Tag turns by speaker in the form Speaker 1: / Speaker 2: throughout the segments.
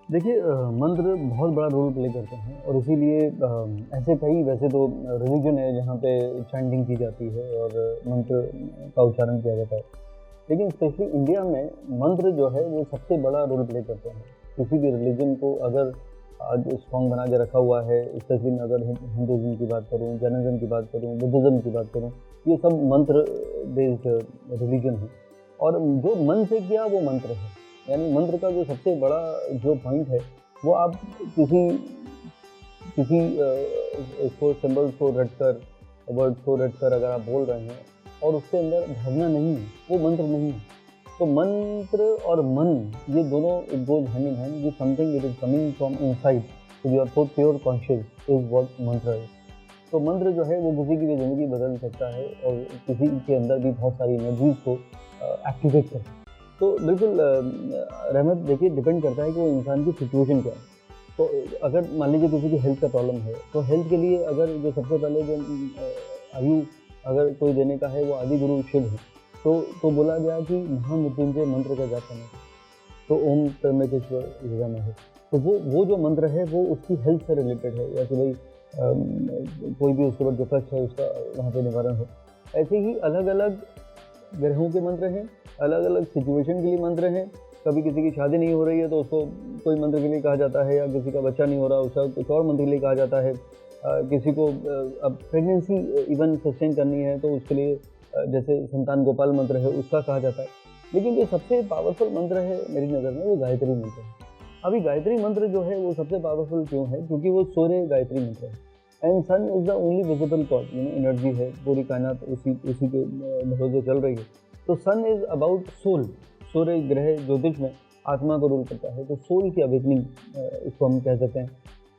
Speaker 1: देखिए मंत्र बहुत बड़ा रोल प्ले करते हैं और इसीलिए ऐसे कई वैसे तो रिलीजन है जहाँ पे चैंटिंग की जाती है और मंत्र का उच्चारण किया जाता है। लेकिन स्पेशली इंडिया में मंत्र जो है वो सबसे बड़ा रोल प्ले करते हैं। किसी भी रिलीजन को अगर आज स्ट्रॉन्ग बना के रखा हुआ है, स्पेशली मैं अगर हिंदुज़म की बात करूँ, जैनिज़्म की बात करूँ, बुद्धिज़्म की बात करूँ, ये सब मंत्र बेस्ड रिलीजन है। और जो मन से किया वो मंत्र है। यानी मंत्र का जो सबसे बड़ा जो पॉइंट है वो आप किसी किसी इसको सिंबल्स को रटकर, वर्ड्स को रटकर अगर आप बोल रहे हैं और उसके अंदर भावना नहीं है, वो मंत्र नहीं है। तो मंत्र और मन ये दोनों it goes hand in hand. ये something it is coming from inside to your pure conscious is what मंत्र है। तो मंत्र जो है वो किसी की भी ज़िंदगी बदल सकता है और किसी के अंदर भी बहुत सारी एनर्जीज को एक्टिवेट कर सकता है। तो बिल्कुल रहमत देखिए डिपेंड करता है कि वो इंसान की सिचुएशन क्या है। तो अगर मान लीजिए किसी की हेल्थ का प्रॉब्लम है तो हेल्थ के लिए अगर जो सबसे पहले जो आयु अगर कोई देने का है वो आदि गुरु शिव है। तो बोला गया कि महामृत्युंजय मंत्र का जाप करना, तो ओम त्र्यंबकेश्वर में है। तो वो जो मंत्र है वो उसकी हेल्थ से रिलेटेड है, या कि भाई कोई भी उसके ऊपर डिफेक्ट है उसका वहाँ पे निवारण हो। ऐसे ही अलग अलग ग्रहों के मंत्र हैं, अलग अलग सिचुएशन के लिए मंत्र हैं। कभी किसी की शादी नहीं हो रही है तो उसको कोई मंत्र के लिए कहा जाता है, या किसी का बच्चा नहीं हो रहा उसका कुछ और मंत्र के लिए कहा जाता है। किसी को अब प्रेगनेंसी इवन सस्टेन करनी है तो उसके लिए जैसे संतान गोपाल मंत्र है उसका कहा जाता है। लेकिन जो सबसे पावरफुल मंत्र है मेरी नज़र में वो गायत्री मंत्र है। अभी गायत्री मंत्र जो है वो सबसे पावरफुल क्यों है? क्योंकि वो सूर्य गायत्री मंत्र है। And sun is the only visible god, energy है, पूरी कायनात उसी के भरोसे चल रही है। तो सन इज अबाउट सोल। सूर्य ग्रह ज्योतिष में आत्मा को रूल करता है, तो सोल की अवेकनिंग इसको हम कह सकते हैं।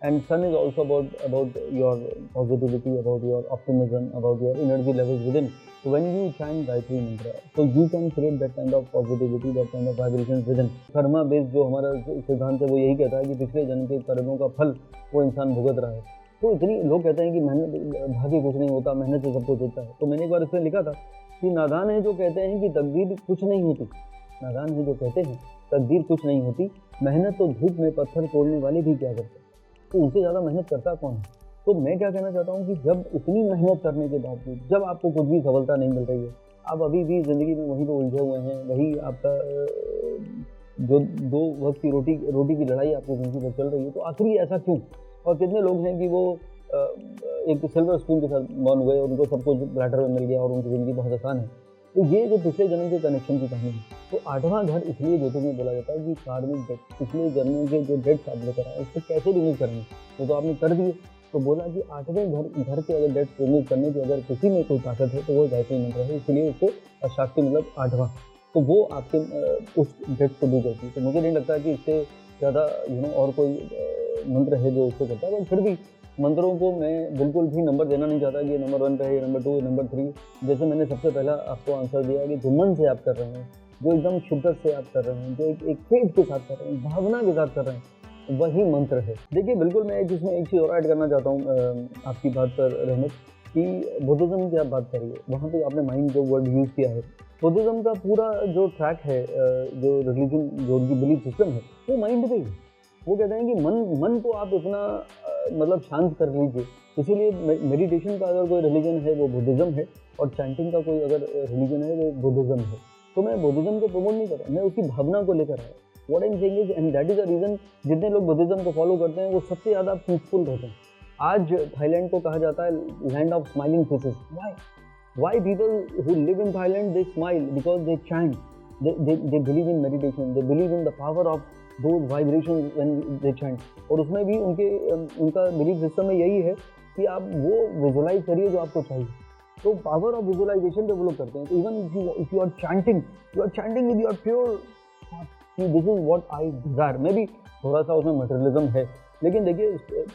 Speaker 1: And sun is also about your positivity, about your optimism, about your energy levels within. So when you chant Gayatri mantra, so you can create that kind of positivity, that kind of vibrations within. Karma based जो हमारा सिद्धांत है वो यही कहता है कि पिछले जन्म के कर्मों का फल वो इंसान भुगत रहा है। तो इतनी लोग कहते हैं कि मेहनत भाग्य कुछ नहीं होता, मेहनत से सब कुछ होता है। तो मैंने एक बार इसमें लिखा था कि नादान है जो कहते हैं कि तकदीर कुछ नहीं होती। नादान है जो कहते हैं तकदीर कुछ नहीं होती, मेहनत तो धूप में पत्थर तोड़ने वाले भी क्या करते हैं। तो उनसे ज़्यादा मेहनत करता कौन है? तो मैं क्या कहना चाहता हूँ कि जब इतनी मेहनत करने के बावजूद जब आपको कुछ भी सफलता नहीं मिल रही है, आप अभी भी ज़िंदगी में वहीं पर उलझे हुए हैं, वही आपका जो 2 वक्त की रोटी की लड़ाई आपकी ज़िंदगी में चल रही है, तो आखिर ऐसा क्यों? और कितने लोग हैं कि वो एक सिल्वर स्पून के साथ बॉर्न हुए और उनको सब कुछ प्लेटर में मिल गया और उनकी ज़िंदगी बहुत आसान है। तो ये जो पिछले जन्म के कनेक्शन की कहानी है। तो 8वां घर इसलिए ज्योतिष में बोला जाता है कि कार्मिक डेट, पिछले जन्मों के जो डेट्स आप लेकर आए उसको कैसे रिमूव करेंगे। वो तो आपने कर दिए। तो बोला कि 8वें घर के अगर डेट्स रिमूव करने की अगर किसी में कोई ताकत है तो वो गायत्री मंत्र है, इसलिए उसको शाक्ति मतलब 8वां, तो वो आपके उस डेट्स को दूर करती है। तो मुझे नहीं लगता कि इससे ज़्यादा और कोई मंत्र है जो उसको करता है। बट फिर भी मंत्रों को मैं बिल्कुल भी नंबर देना नहीं चाहता कि ये नंबर 1 पे है, ये नंबर 2, ये नंबर 3। जैसे मैंने सबसे पहला आपको आंसर दिया कि जो मन से आप कर रहे हैं, जो एकदम शिद्दत से आप कर रहे हैं, जो एक फेथ के साथ कर रहे हैं, भावना के साथ कर रहे हैं, वही मंत्र है। देखिए बिल्कुल मैं इसमें एक चीज़ और ऐड करना चाहता हूँ आपकी बात पर रहमत, कि बुद्धिज़्म की आप बात करिए, वहाँ पे आपने माइंड जो वर्ड यूज़ किया है। बुद्धिज़्म का पूरा जो ट्रैक है, जो रिलीजन जो उनकी बिलीफ सिस्टम है वो माइंड पे है। वो कहते हैं कि मन को आप इतना मतलब शांत कर लीजिए। इसीलिए मेडिटेशन का अगर कोई रिलीजन है वो बुद्धिज़्म है, और चैंटिंग का कोई अगर रिलीजन है वो बुद्धिज़्म है। तो मैं बुद्धिज़्म को प्रमोट नहीं कर रहा, मैं उसकी भावना को लेकर आया। What I'm saying is, and that is the reason जितने लोग बुद्धिज़्म को फॉलो करते हैं वो सबसे ज़्यादा पीसफुल रहते हैं। आज थाईलैंड को कहा जाता है land of smiling faces. Why people who live in Thailand they smile? Because they chant, they believe in meditation, they believe in the power of those vibrations when they chant। और उसमें भी उनका belief system में यही है कि आप वो विजुलाइज करिए जो आपको चाहिए। तो पावर ऑफ विजुलाइजेशन डेवलप करते हैं। तो even if you are chanting with your pure this is what I desire. में भी थोड़ा सा उसमें मटेरियलिज्म है, लेकिन देखिए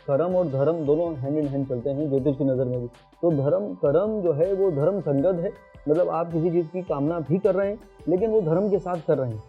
Speaker 1: कर्म और धर्म दोनों हैंड इन हैंड चलते हैं ज्योतिष की नज़र में भी। तो कर्म जो है वो धर्म संगत है, मतलब आप किसी चीज़ की कामना भी कर रहे हैं लेकिन वो धर्म के साथ कर रहे हैं।